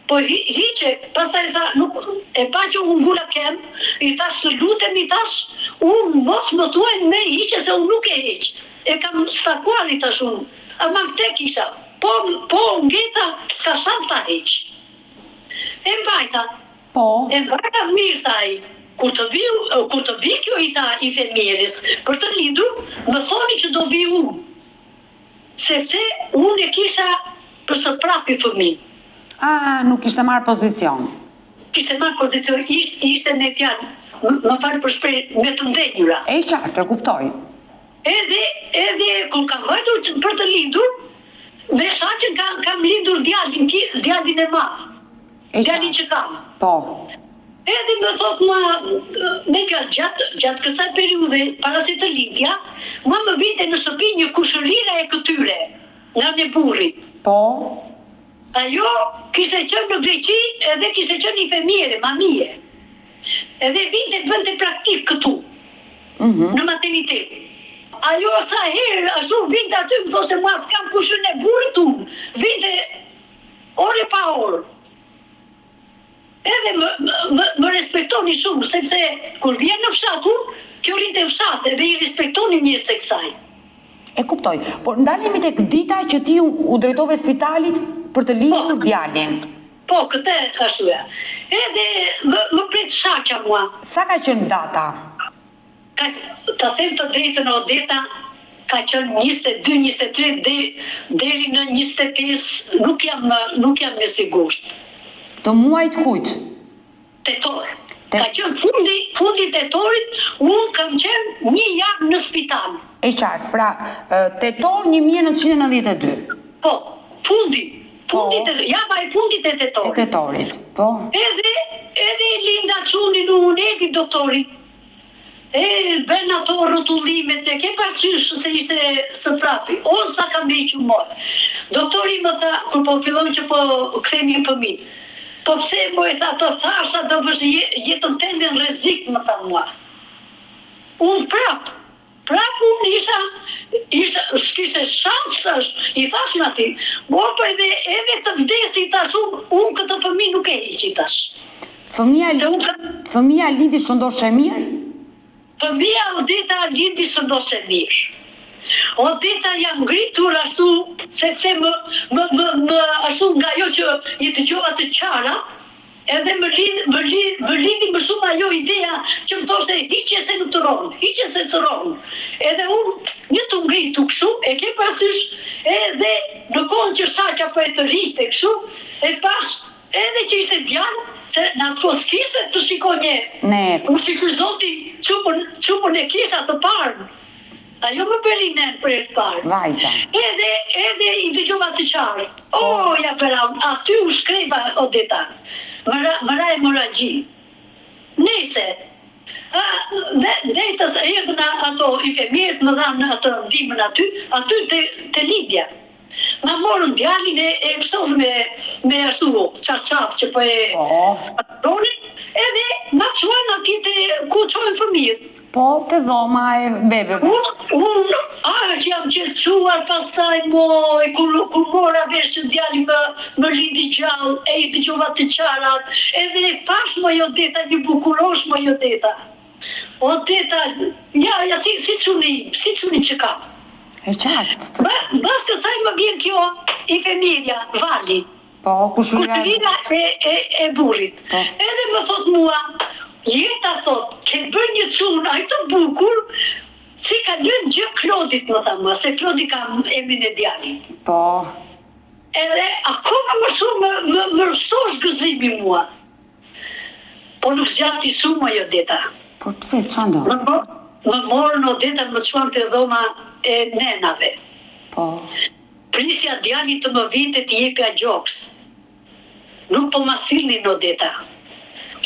po hiqe, pastaj tha, nuk e pa që unë ngula kem, i thash të lutem, i thash, unë mos më thuajnë me hiqe se unë nuk e hiq. E kam stakuar, i thash unë, ama këte kisha, po ngeca s'ka shans ta hiq. E mbajta. Po. E mbajta mirë, thaj. Kur të vi kjo, i tha i femjeris, për të lindur, më thoni që do vi unë. Sepse unë e kisha për së prapi fëmijë. Nuk ishte marrë pozicion. Kishte marrë pozicion, ishte me fjalë, më falë për shprej, me të ndenjura. E qartë, e kuptoj. Edhe kur kam vajtur për të lindur, me shaqen kam lindur djalin e madh. Djalin që kam. Po. Edhe më thot mua, me fjalë gjatë kësaj periudhe, para se të lindja, mua më vinte në shtëpi një kushërira e këtyre, nga në burrit. Po. Ajo kishte qenë në Greqi, edhe kishte qenë një femjere, mamije. Edhe vinte bënte praktik këtu, në maternitet. Ajo sa herë, ashtu vinte aty, më thoshte mua, të kam kushërën e burrit unë, vinte ore pa orë. edhe më respektoni shumë, sepse kur vjen në fshat unë, kjo rritë e fshat edhe i respektoni njës të kësaj. E kuptoj, por ndalemi tek dita që ti u drejtove spitalit për të lindur djalin. Po, këtë është e. Edhe më pret shaqja mua. Sa ka qenë data? Të them të drejtën Odeta, ka qenë 22, 23 deri në 25, nuk jam me sigurt. Të muajt kujt? Tetor. Ka qenë fundi tetorit, unë kam qenë 1 javë në spital. E qartë, pra tetor 1992. Po, java e fundit e tetorit. E tetorit, po. Edhe Linda Qunin unë erdi doktori. Ben ato rrotullimet e ke parasysh se ishte së prapi, ose sa kam vequ morë. Doktori më tha, kur po fillon që po ktheni në fëmijë, po pse mo e tha të thasha do vësh jetën tende në rrezik, më tha mua. Unë prap unë isha s'kishte shans tash, i thash në ati, por po edhe të vdesi tash unë këtë fëmijë nuk e hiqi tash. Fëmija lindi shëndoshe mirë? Fëmija Odeta lindi shëndoshe mirë. Odeta jam ngritur ashtu, sepse më ashtu nga jo që i dëgjova të qarat, edhe më lidhi më shumë ajo ideja që më thoshte hiqe se nuk të ronë, hiqe se së ronë. Edhe unë një të ngritu këshu, e ke parasysh, edhe në kohën që shaqja po e të rrite këshu, e pash edhe që ishte djallë, se në atë kohë s'kishte të shikonje. U shikoj zoti qupën e kisha të parë. Ajo më bëri nën për e të parë. Vajza. Edhe i dëgjova të qarë. Ja përa, aty u shkreva Odeta. Mëra e moragji. Nese. Dhejtës erdhën ato infirmierët, më dhanë atë ndimën aty të Lidja. Ma morën djalin e fshtodhë me ashtu qarqaf që po e patronin, edhe ma quan ati të ku qojnë fëmijët. Po, të dhoma e bebeve. Unë, që jam qetësuar pastaj kur mora vesh që djali më lindi gjallë, e i dëgjova të qarat, edhe pash më Odeta, një bukurosh më Odeta. Odeta, ja, si quni që kam. E qartë. Bas kësaj më vjen kjo infirmierja, Vali. Po, kushërira e burrit. Edhe më thot mua, jeta thot, ke bërë një çunë, ai të bukur, si ka lënë gjë Klodit, më tha mua, se Klodi ka emrin e djalit. Po. Edhe akoma më shumë më rështosh gëzimi mua. Po nuk zgjati shumë ajo Odeta. Po pse, ç'a ndodh? Më morën Odeta, më çuan te dhoma e nenave. Po. Prisja djalit të më vinte të jepja gjoks. Nuk po ma sillnin Odeta.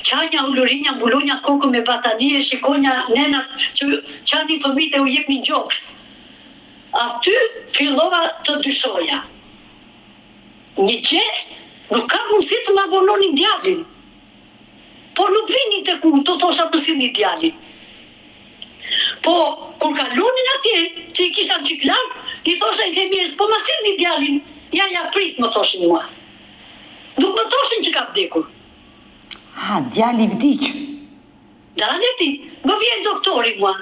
Qanja ulurinja, mbulonja kokën me batanie, shikonja nenat që qani fëmijët e u jepnin gjoks. Aty fillova të dyshoja. Një gest, nuk ka mundësi të ma vononin djalin. Po nuk vinin të ku, të thosha mësini djalin. Po, kur kalonin atje, që i kisha qiklar, i thosha infirmierës, po ma sillni djalin, ja prit, më thoshin mua. Nuk më thoshin që ka vdekur. Djali vdiq. Djali ti, më vjen doktori mua.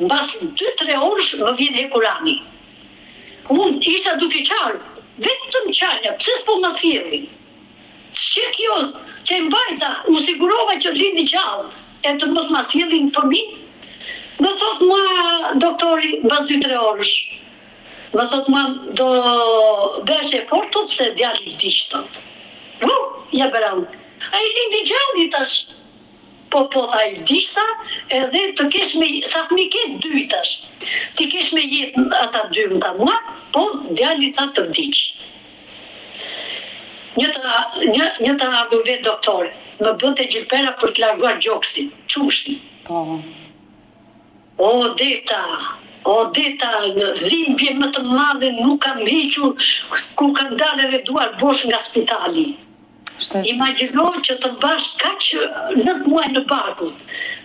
Mbas 2-3 orësh më vjen hekurani. Unë isha duke qarë, vetëm qanja, pse s'po ma sjellin? Që kjo, që e mbajta, u sigurova që lindi gjallë, e të mos ma sjellin fëmijë. Më thot mua doktori, mbas 2-3 orësh, më thot mua do besh e fortot se djali vdiq tot. Ja bëra unë. A i lindi gjalli tash. Po tha i vdiqta, edhe të kesh me, sa mi ke 2 tash. Ti kesh me jetë ata 2 më ta mua, po djali tha të vdiq. Një të ardhu vetë doktore, më bënte gjilpera për të larguar gjoksin, qumshtin. Po. Odeta, në dhimbje më të madhe nuk kam hequr kur kam dalë edhe duar bosh nga spitali. Imagjino që të mbash kaq 9 muaj në barkut.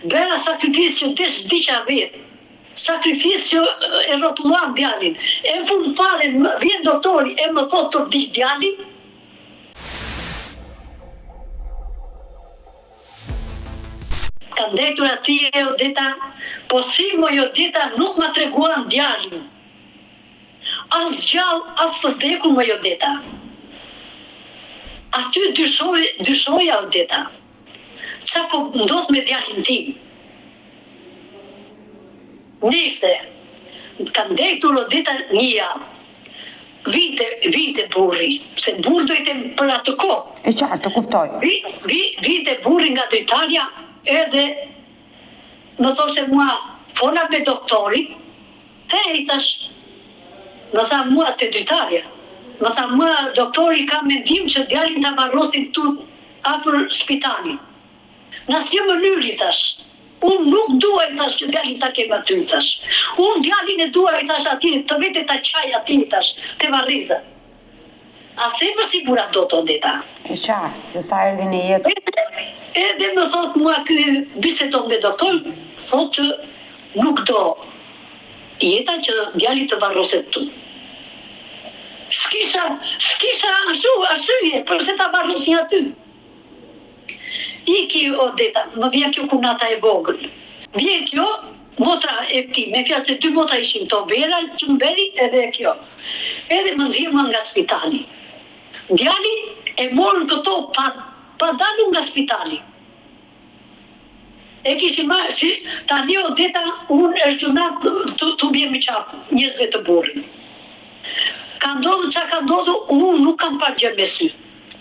Bëra sakrifis që desh vdiqa vetë. Sakrifis që e rrotulluan djalin. E fund fare vjen doktori e më thot të vdiq djalin. Ka ndetur atje Odeta, po si moj Odeta nuk ma treguan djalin. As gjallë, as të vdekur moj Odeta. Aty dyshoja Odeta. Qa po ndodh me djalin tim? Nese, ka ndetur Odeta një javë. Vite burri, se burri dojte për atë kohë. E qartë, të kuptoj. Vite burri nga dritarja, edhe më thoshe mua, fola me doktori, i thash, më tha mua të dritarja, më tha mua doktori ka mendim që djalin të varrosin tu afër spitali. Në asnjë mënyrë, i thash. Unë nuk duaj, thash, që djalin ta kem aty, thash. Unë djalin e duaj, thash, ati, të vete ta qaj ati, thash, të Varreza. A se për sigura do të Odeta. E qartë, se sa erdhi në jetë. Edhe më thot mua ky bisedon me doktor, thot që nuk do jeta që djali të varroset tu. S'kisha arsye, përse ta varrosin aty. Iki Odeta, më vjen kjo kunata e vogël. Vjen kjo, motra e ti, me fjalë se 2 motra ishin to, Vera që më beri edhe kjo. Edhe më nxjerrën nga spitali. Djali e morën këto pa dalur nga spitali. E kishin marrë, si tani Odeta, unë është gjunat të bje me qafë, njëzve të burrin. Ka ndodhur çka ka ndodhur, unë nuk kam parë gjë me sy.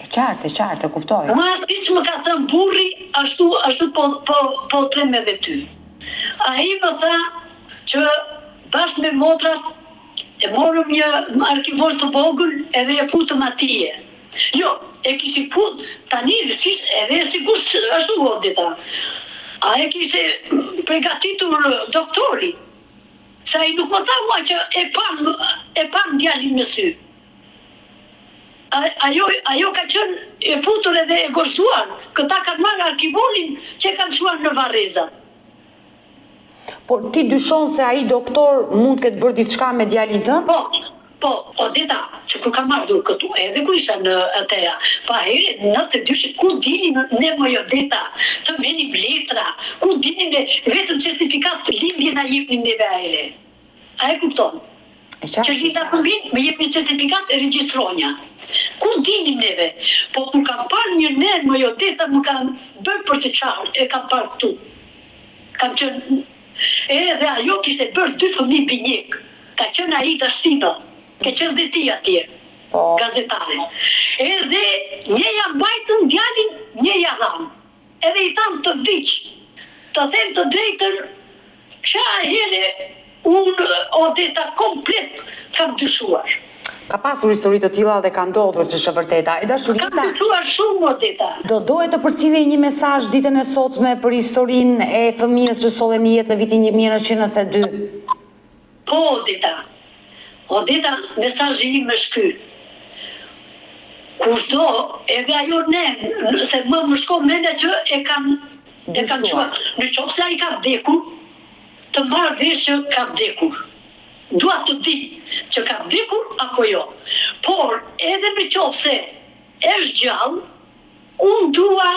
E qartë, kuptoj. Ma asë që më ka thënë burri, ashtu po them edhe ty. Ai më tha që bashkë me motrat e morëm një arkivor të vogël edhe e futëm atje. Jo, e kishi fut, tani edhe sigur ashtu Odeta. A e kishte përgatitur doktori. Sa ai nuk më tha mua që e pam djalin me sy. Ajo ka qenë e futur edhe e gozhduar. Këta kanë marrë arkivorin që kanë shuar në Varreza. Por ti dyshon se ai doktor mund të ketë bërë diçka me djalin tënd? Po, Odeta, që kur kam ardhur këtu, edhe ku isha në atëja, pa herë, 92, ku dinim ne moj Odeta, të menim letra, ku dinim ne vetëm certifikat lindje na jepnin neve ajre. A e kupton? Që linda përmbin, me jep një certifikat e regjistronja. Ku dinim neve? Po kur kam parë një nen, më Odeta më kam bërë për të qarë, e kam parë këtu. Kam qënë, edhe ajo kishte bërë 2 fëmijë binjek. Ka qënë Aida Shtino, ka qënë dhe ti atje, gazetare. Edhe një ja mbajtën djalin, një ja dhanë. Edhe i thamë të vdiq, të them të drejtën, qa here unë Odeta komplet kam dyshuar. Ka pasur histori të tilla dhe ka ndodhur që është e vërteta. E dashurita. Kam dyshuar shumë Odeta. Do dohet të përcjellej një mesazh ditën e sotme për historinë e fëmijës që solli në jetë në vitin 1992. Po Odeta. Odeta, mesazhi im është ky. Kushdo, edhe ajo nen, se më shko mendja që e kanë quar. Në qoftë se ai ka vdekur, të marrë vesh që ka vdekur. Dua të di që ka vdekur apo jo. Por edhe në qoftë se është gjallë, unë dua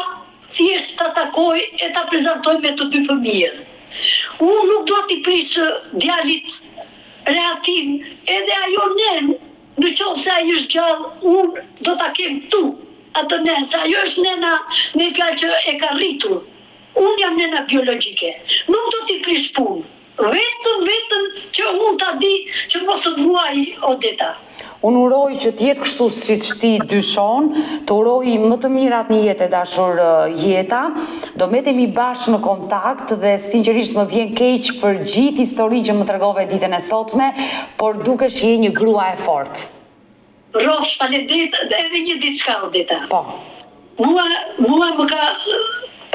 thjesht ta takoj e ta prezantoj me të 2 fëmijën. Unë nuk dua t'i prish djalit rehatin, edhe ajo nen, në qoftë se ai është gjallë, unë do ta kem tu atë nen, se ajo është nena me fjalë që e ka rritur. Unë jam nena biologjike, nuk do t'i prish punë. Vetëm që unë ta di që mos të vuaj Odeta. Unë uroj që t'jetë kështu siç ti dyshon, të uroj më të mirat një jetë e dashur Jeta. Do metemi bashkë në kontakt dhe sinqerisht më vjen keq për gjithë historinë që më tregove ditën e sotme, por dukesh je një grua e fortë. Rofsh, faleminderit, edhe një diçka Odeta. Po. Mua më ka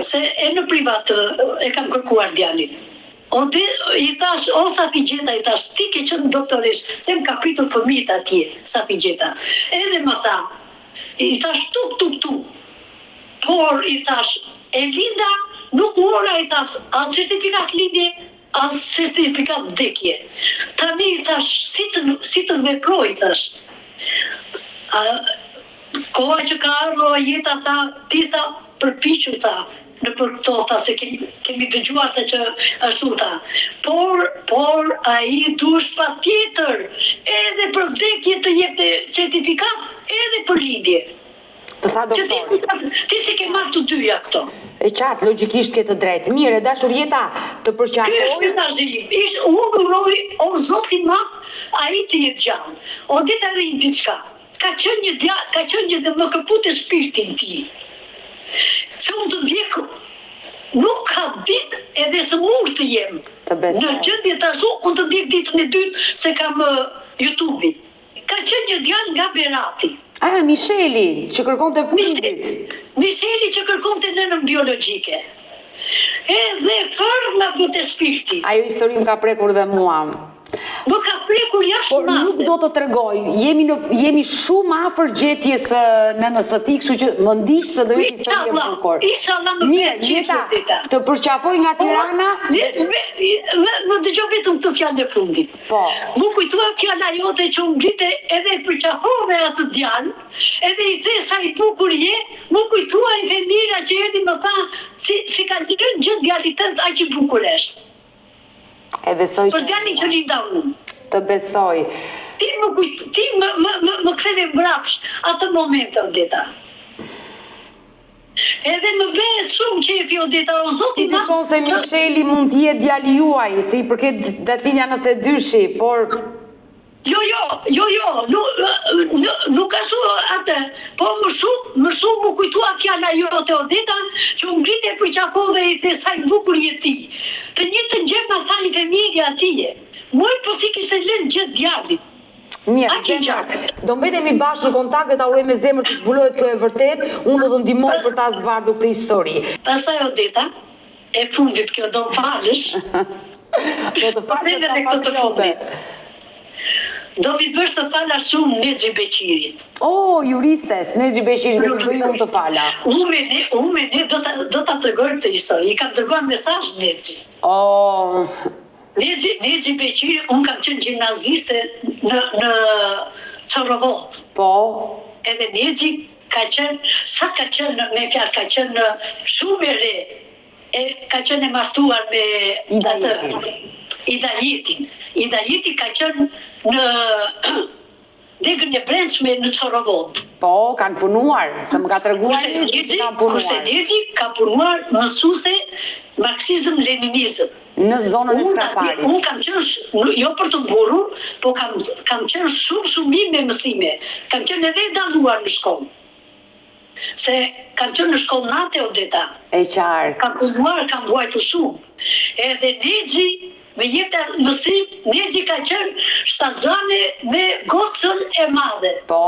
se e në privat e kam kërkuar djalin. I thash, o Safi Gjeta, i thash, ti ke qenë doktoresh, se më ka pritur fëmijët atje, Safi Gjeta. Edhe më tha, i thash, tuk. Por, i thash, e linda nuk mora, i thash, as certifikat lindje, as certifikat vdekje. Tani, i thash, si të veproj, i thash. Koha që ka ardhur Jeta, tha, ti tha, përpiqur ta në për këto tha se kemi dëgjuar të që ashtu tha. Por ai duhet patjetër edhe për vdekje të jepte certifikat edhe për lindje. Të tha doktori. Ti si ke marrë të dyja këto? E qartë, logjikisht ke të drejtë. Mirë, dashur Jeta, të përqafoj. Ky është mesazhi im. Unë uroj, o Zoti i Madh, ai të jetë gjallë. O ditë edhe diçka. Ka qenë një dhe më këpute shpirtin ti. Se unë të ndjek, nuk ka ditë edhe së mund të jem. Të besoj. Në gjendje të ashtu, unë të ndjek ditën e dytë se kam YouTube-in. Ka qenë një djalë nga Berati. Misheli, që kërkon të prindit. Misheli që kërkon të nënën biologjike. Edhe fërë nga bëte shpirti. Ajo histori më ka prekur dhe mua. Më ka prekur jashtë Por nuk mase. do të tregoj, jemi shumë afër gjetjes nënës së tij, kështu që më ndiq se do jetë histori e bukur. Inshallah më bëhet Jeta, gjithë. të përqafoj nga Tirana. Më dëgjoj vetëm këtë fjalë e fundit. Po. Më kujtua fjala jote që u ngrite edhe përqafove atë djalë, edhe i the sa i bukur je, më kujtua i femira që erdhi më tha si ka lënë gjë djalit tënd aq i bukur është. E besoj Për djalin që linda unë. Të besoj. Ti më ktheve mbrapsht atë moment, Odeta. Edhe më bëhet shumë qefi, Odeta, o Zoti Ti i Madh. dishon se Misheli mund të jetë djali juaj, se i përket datlinja 92-shi, por Jo, nuk ashtu atë, po më shumë më kujtua fjala jote, Odeta, që më ngrite për qafove i the sa i bukur je ti. Të njëjtën gjë ma tha i familja atije. Muj po si kishte lënë gjë djalit. mirë, do mbetemi bashkë në kontakt dhe ta uroj me zemër të zbulohet kjo e vërtet, unë do të ndihmoj për ta zbardhur këtë histori. Pastaj, Odeta, e fundit kjo do më falësh. Do të falësh edhe këtë të fundit. Do mi bësh të fala shumë Nexhi Beqirit. Juristes, Nexhi Beqirit, do të bëj unë të fala. Unë ne do ta tregoj këtë histori. I kam dërguar mesazh Nexhi. Nexhi Beqiri, unë kam qenë gjimnaziste në Çorovod. Po. Edhe Nexhi ka qenë, me fjalë, ka qenë shumë e re. Ka qenë e martuar me Idajetin. Idajeti ka qenë në degën e brendshme në Çorovod. Po, kanë punuar, se më ka treguar që kanë punuar. Kurse Nexhi ka punuar mësuese marksizëm-leninizëm. Në zonën e Skraparit. Unë kam qenë, jo për të mburur, po kam qenë shumë mirë me mësime. Kam qenë edhe dalluar në shkollë. Se kam qenë në shkollë nate, Odeta. E qartë. Kam punuar, kam vuajtur shumë. Edhe Nexhi me jepte mësim, Nexhi ka qenë shtazane me gocën e madhe. Po.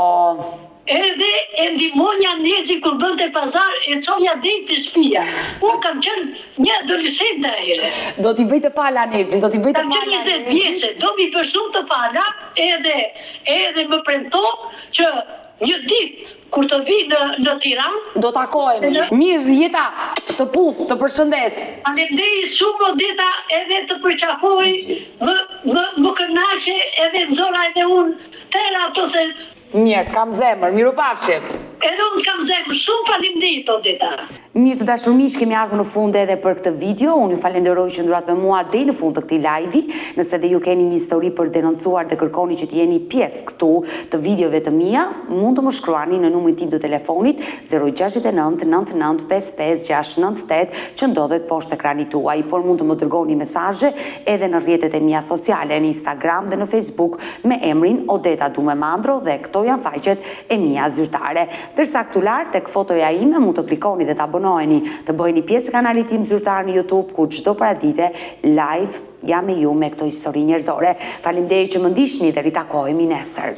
Edhe e ndihmonja Nexhi kur bënte pazar, e çonja deri te shtëpia. Unë kam qenë një adoleshente atëherë. Do t'i bëj të fala Nexhi, do t'i bëj të fala. Kam qenë 20 vjeçe, do mi bëj shumë të fala, edhe më premto që një ditë kur të vi në Tiranë do takohemi. Mirë, Jeta, të puth, të përshëndes. Faleminderit shumë, Odeta, edhe të përqafoj, më kënaqe edhe nxora edhe unë tëra ato se Mirë, kam zemër, mirupafshim. Edhe unë kam zemër, shumë faleminderit, Odeta. Mirë të dashur miq, kemi ardhur në fund edhe për këtë video. Unë ju falenderoj që ndurat me mua deri në fund të këtij live-i. Nëse dhe ju keni një histori për denoncuar dhe kërkoni që të jeni pjesë këtu të videove të mia, mund të më shkruani në numrin tim të telefonit 069 99 55 698 që ndodhet poshtë ekranit tuaj, por mund të më dërgoni mesazhe edhe në rrjetet e mia sociale, në Instagram dhe në Facebook me emrin Odeta Dumemandro dhe këto janë faqet e mia zyrtare. Ndërsa këtu lart tek fotoja ime mund të klikoni dhe ta të bëjeni pjesë kanalit tim zyrtar në YouTube, ku çdo paradite live jam me ju me këto histori njerëzore. Faleminderit që më ndiqni dhe ritakohemi nesër.